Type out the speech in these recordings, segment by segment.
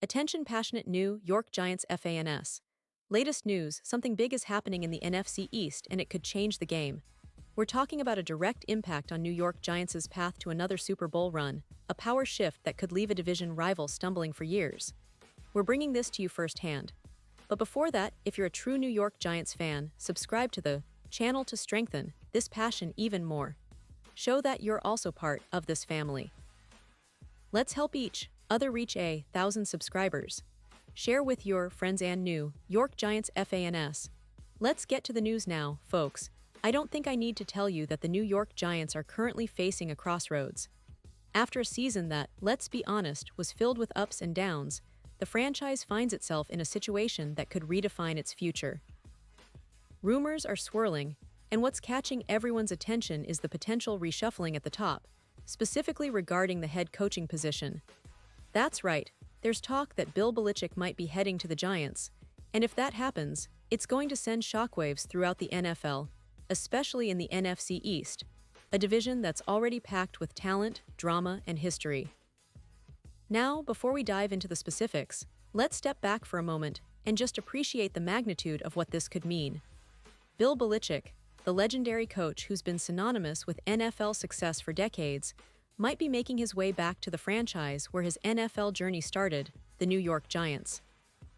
Attention passionate New York Giants fans. Latest news, something big is happening in the NFC East and it could change the game. We're talking about a direct impact on New York Giants' path to another Super Bowl run, a power shift that could leave a division rival stumbling for years. We're bringing this to you firsthand. But before that, if you're a true New York Giants fan, subscribe to the channel to strengthen this passion even more. Show that you're also part of this family. Let's help each other reach 1,000 subscribers. Share with your friends and New York Giants fans. Let's get to the news now, folks. I don't think I need to tell you that the New York Giants are currently facing a crossroads. After a season that, let's be honest, was filled with ups and downs, the franchise finds itself in a situation that could redefine its future. Rumors are swirling, and what's catching everyone's attention is the potential reshuffling at the top, specifically regarding the head coaching position. That's right, there's talk that Bill Belichick might be heading to the Giants, and if that happens, it's going to send shockwaves throughout the NFL, especially in the NFC East, a division that's already packed with talent, drama, and history. Now, before we dive into the specifics, let's step back for a moment and just appreciate the magnitude of what this could mean. Bill Belichick, the legendary coach who's been synonymous with NFL success for decades, might be making his way back to the franchise where his NFL journey started, the New York Giants.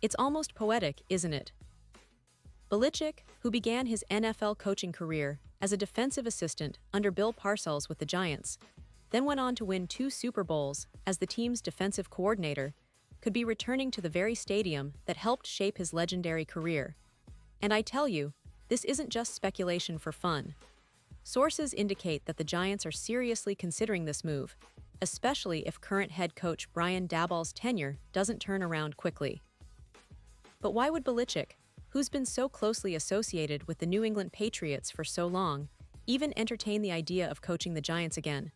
It's almost poetic, isn't it? Belichick, who began his NFL coaching career as a defensive assistant under Bill Parcells with the Giants, then went on to win 2 Super Bowls as the team's defensive coordinator, could be returning to the very stadium that helped shape his legendary career. And I tell you, this isn't just speculation for fun. Sources indicate that the Giants are seriously considering this move, especially if current head coach Brian Daboll's tenure doesn't turn around quickly. But why would Belichick, who's been so closely associated with the New England Patriots for so long, even entertain the idea of coaching the Giants again?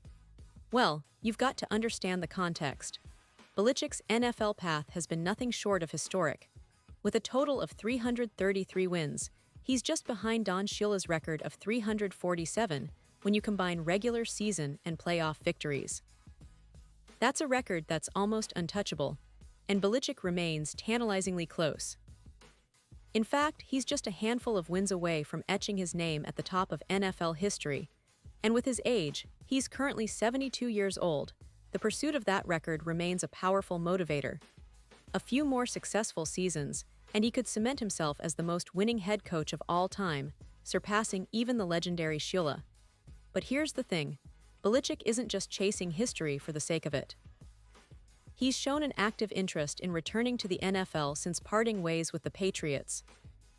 Well, you've got to understand the context. Belichick's NFL path has been nothing short of historic. With a total of 333 wins, he's just behind Don Shula's record of 347 when you combine regular season and playoff victories. That's a record that's almost untouchable, and Belichick remains tantalizingly close. In fact, he's just a handful of wins away from etching his name at the top of NFL history, and with his age, he's currently 72 years old. The pursuit of that record remains a powerful motivator. A few more successful seasons, and he could cement himself as the most winning head coach of all time, surpassing even the legendary Shula. But here's the thing, Belichick isn't just chasing history for the sake of it. He's shown an active interest in returning to the NFL since parting ways with the Patriots.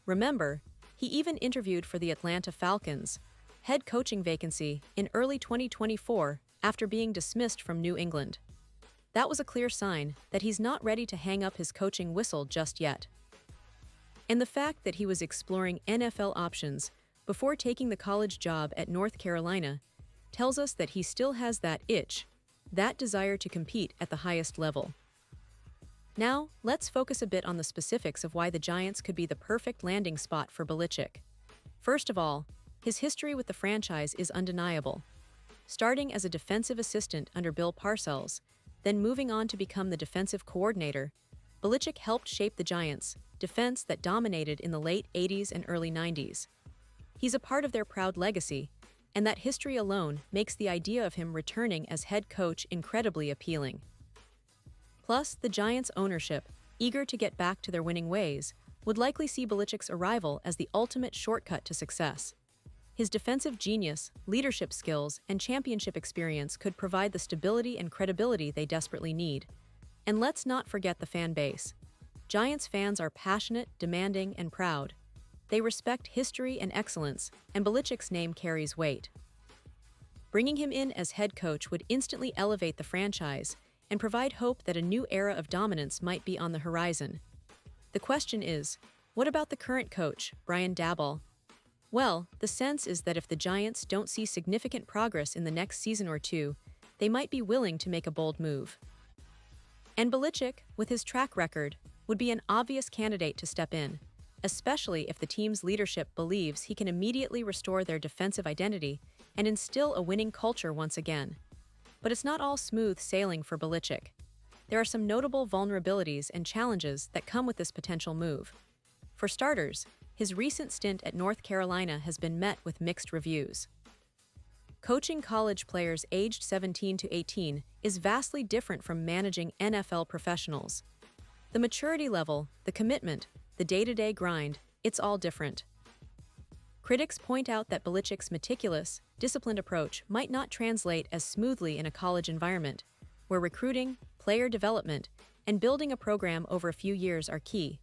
Remember, he even interviewed for the Atlanta Falcons' head coaching vacancy in early 2024 after being dismissed from New England. That was a clear sign that he's not ready to hang up his coaching whistle just yet. And the fact that he was exploring NFL options before taking the college job at North Carolina tells us that he still has that itch, that desire to compete at the highest level. Now, let's focus a bit on the specifics of why the Giants could be the perfect landing spot for Belichick. First of all, his history with the franchise is undeniable. Starting as a defensive assistant under Bill Parcells, then moving on to become the defensive coordinator, Belichick helped shape the Giants' defense that dominated in the late 80s and early 90s. He's a part of their proud legacy, and that history alone makes the idea of him returning as head coach incredibly appealing. Plus, the Giants' ownership, eager to get back to their winning ways, would likely see Belichick's arrival as the ultimate shortcut to success. His defensive genius, leadership skills, and championship experience could provide the stability and credibility they desperately need. And let's not forget the fan base. Giants fans are passionate, demanding, and proud. They respect history and excellence, and Belichick's name carries weight. Bringing him in as head coach would instantly elevate the franchise and provide hope that a new era of dominance might be on the horizon. The question is, what about the current coach, Brian Daboll? Well, the sense is that if the Giants don't see significant progress in the next season or two, they might be willing to make a bold move. And Belichick, with his track record, would be an obvious candidate to step in, especially if the team's leadership believes he can immediately restore their defensive identity and instill a winning culture once again. But it's not all smooth sailing for Belichick. there are some notable vulnerabilities and challenges that come with this potential move. For starters, his recent stint at North Carolina has been met with mixed reviews. Coaching college players aged 17 to 18 is vastly different from managing NFL professionals. The maturity level, the commitment, the day-to-day grind, it's all different. Critics point out that Belichick's meticulous, disciplined approach might not translate as smoothly in a college environment, where recruiting, player development, and building a program over a few years are key.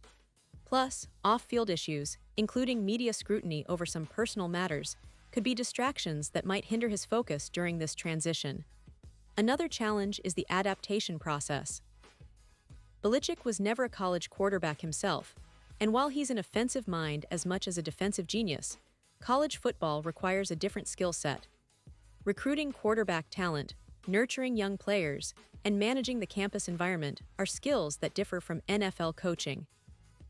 Plus, off-field issues, including media scrutiny over some personal matters, could be distractions that might hinder his focus during this transition. Another challenge is the adaptation process. Belichick was never a college quarterback himself, and while he's an offensive mind as much as a defensive genius, college football requires a different skill set. Recruiting quarterback talent, nurturing young players, and managing the campus environment are skills that differ from NFL coaching.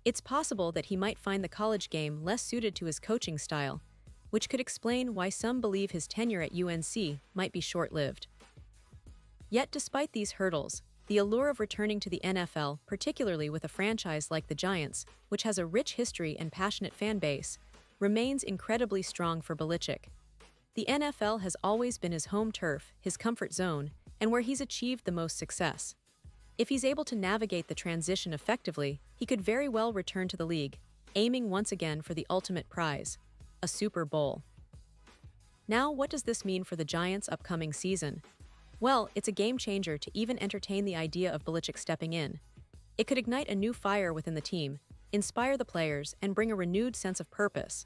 It's possible that he might find the college game less suited to his coaching style, which could explain why some believe his tenure at UNC might be short-lived. Yet despite these hurdles, the allure of returning to the NFL, particularly with a franchise like the Giants, which has a rich history and passionate fan base, remains incredibly strong for Belichick. The NFL has always been his home turf, his comfort zone, and where he's achieved the most success. If he's able to navigate the transition effectively, he could very well return to the league, aiming once again for the ultimate prize, a Super Bowl. Now, what does this mean for the Giants' upcoming season? Well, it's a game-changer to even entertain the idea of Belichick stepping in. It could ignite a new fire within the team, inspire the players, and bring a renewed sense of purpose.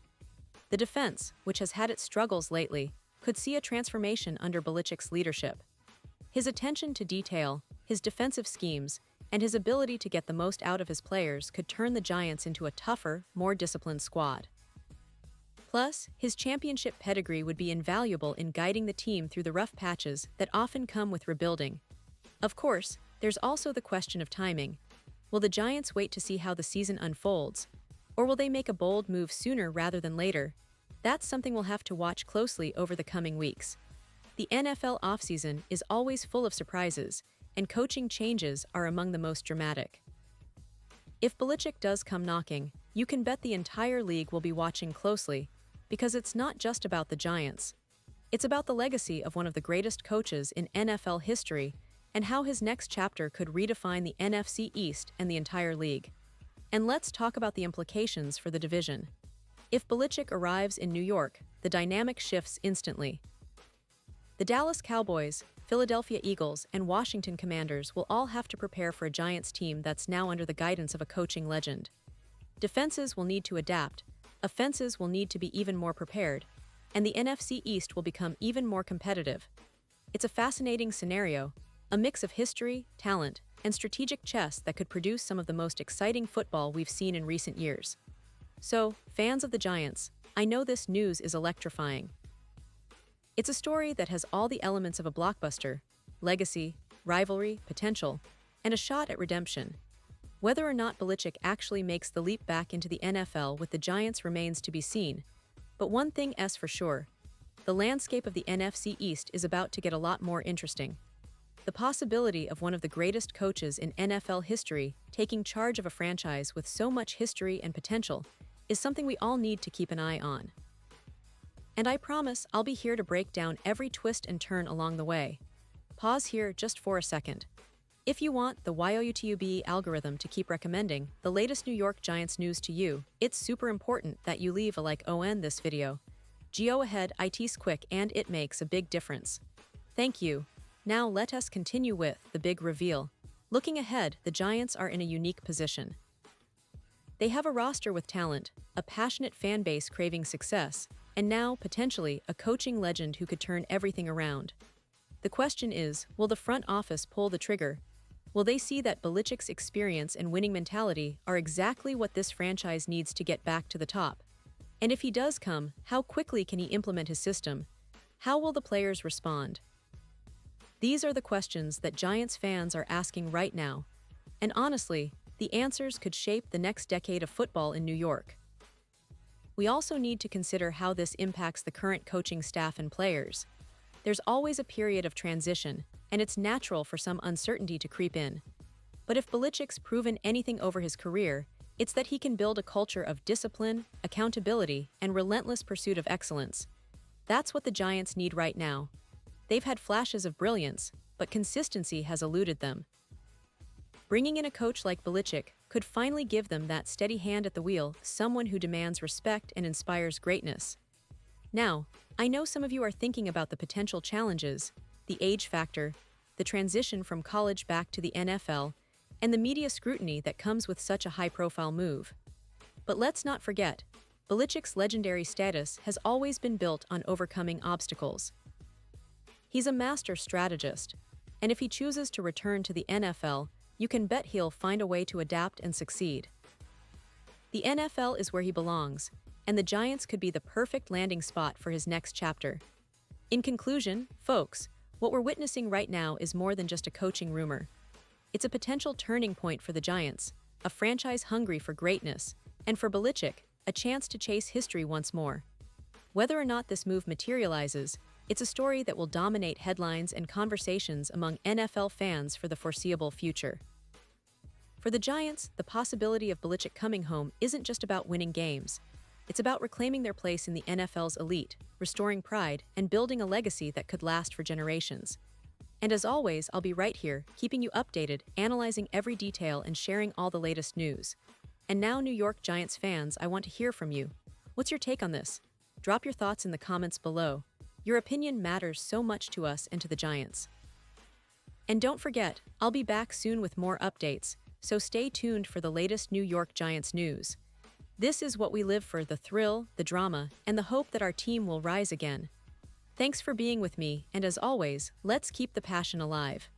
The defense, which has had its struggles lately, could see a transformation under Belichick's leadership. His attention to detail, his defensive schemes, and his ability to get the most out of his players could turn the Giants into a tougher, more disciplined squad. Plus, his championship pedigree would be invaluable in guiding the team through the rough patches that often come with rebuilding. Of course, there's also the question of timing. Will the Giants wait to see how the season unfolds? Or will they make a bold move sooner rather than later? That's something we'll have to watch closely over the coming weeks. The NFL offseason is always full of surprises, and coaching changes are among the most dramatic. If Belichick does come knocking, you can bet the entire league will be watching closely, because it's not just about the Giants. It's about the legacy of one of the greatest coaches in NFL history and how his next chapter could redefine the NFC East and the entire league. And let's talk about the implications for the division. If Belichick arrives in New York, the dynamic shifts instantly. The Dallas Cowboys, Philadelphia Eagles, and Washington Commanders will all have to prepare for a Giants team that's now under the guidance of a coaching legend. Defenses will need to adapt, offenses will need to be even more prepared, and the NFC East will become even more competitive. It's a fascinating scenario, a mix of history, talent, and strategic chess that could produce some of the most exciting football we've seen in recent years. So, fans of the Giants, I know this news is electrifying. It's a story that has all the elements of a blockbuster: legacy, rivalry, potential, and a shot at redemption. Whether or not Belichick actually makes the leap back into the NFL with the Giants remains to be seen. But one thing is for sure, the landscape of the NFC East is about to get a lot more interesting. The possibility of one of the greatest coaches in NFL history taking charge of a franchise with so much history and potential is something we all need to keep an eye on. And I promise I'll be here to break down every twist and turn along the way. Pause here just for a second. If you want the YouTube algorithm to keep recommending the latest New York Giants news to you, it's super important that you leave a like on this video. Go ahead, it's quick and it makes a big difference. Thank you. Now let us continue with the big reveal. Looking ahead, the Giants are in a unique position. They have a roster with talent, a passionate fan base craving success, and now, potentially, a coaching legend who could turn everything around. The question is, will the front office pull the trigger? Will they see that Belichick's experience and winning mentality are exactly what this franchise needs to get back to the top? And if he does come, how quickly can he implement his system? How will the players respond? These are the questions that Giants fans are asking right now. And honestly, the answers could shape the next decade of football in New York. We also need to consider how this impacts the current coaching staff and players. There's always a period of transition, and it's natural for some uncertainty to creep in. But if Belichick's proven anything over his career, it's that he can build a culture of discipline, accountability, and relentless pursuit of excellence. That's what the Giants need right now. They've had flashes of brilliance, but consistency has eluded them. Bringing in a coach like Belichick could finally give them that steady hand at the wheel, someone who demands respect and inspires greatness. Now, I know some of you are thinking about the potential challenges, the age factor, the transition from college back to the NFL, and the media scrutiny that comes with such a high-profile move. But let's not forget, Belichick's legendary status has always been built on overcoming obstacles. He's a master strategist, and if he chooses to return to the NFL, you can bet he'll find a way to adapt and succeed. The NFL is where he belongs, and the Giants could be the perfect landing spot for his next chapter. In conclusion, folks, what we're witnessing right now is more than just a coaching rumor. It's a potential turning point for the Giants, a franchise hungry for greatness, and for Belichick, a chance to chase history once more. Whether or not this move materializes, it's a story that will dominate headlines and conversations among NFL fans for the foreseeable future. For the Giants, the possibility of Belichick coming home isn't just about winning games. It's about reclaiming their place in the NFL's elite, restoring pride, and building a legacy that could last for generations. And as always, I'll be right here, keeping you updated, analyzing every detail, and sharing all the latest news. And now, New York Giants fans, I want to hear from you. What's your take on this? Drop your thoughts in the comments below. Your opinion matters so much to us and to the Giants. And don't forget, I'll be back soon with more updates, so stay tuned for the latest New York Giants news. This is what we live for: the thrill, the drama, and the hope that our team will rise again. Thanks for being with me, and as always, let's keep the passion alive.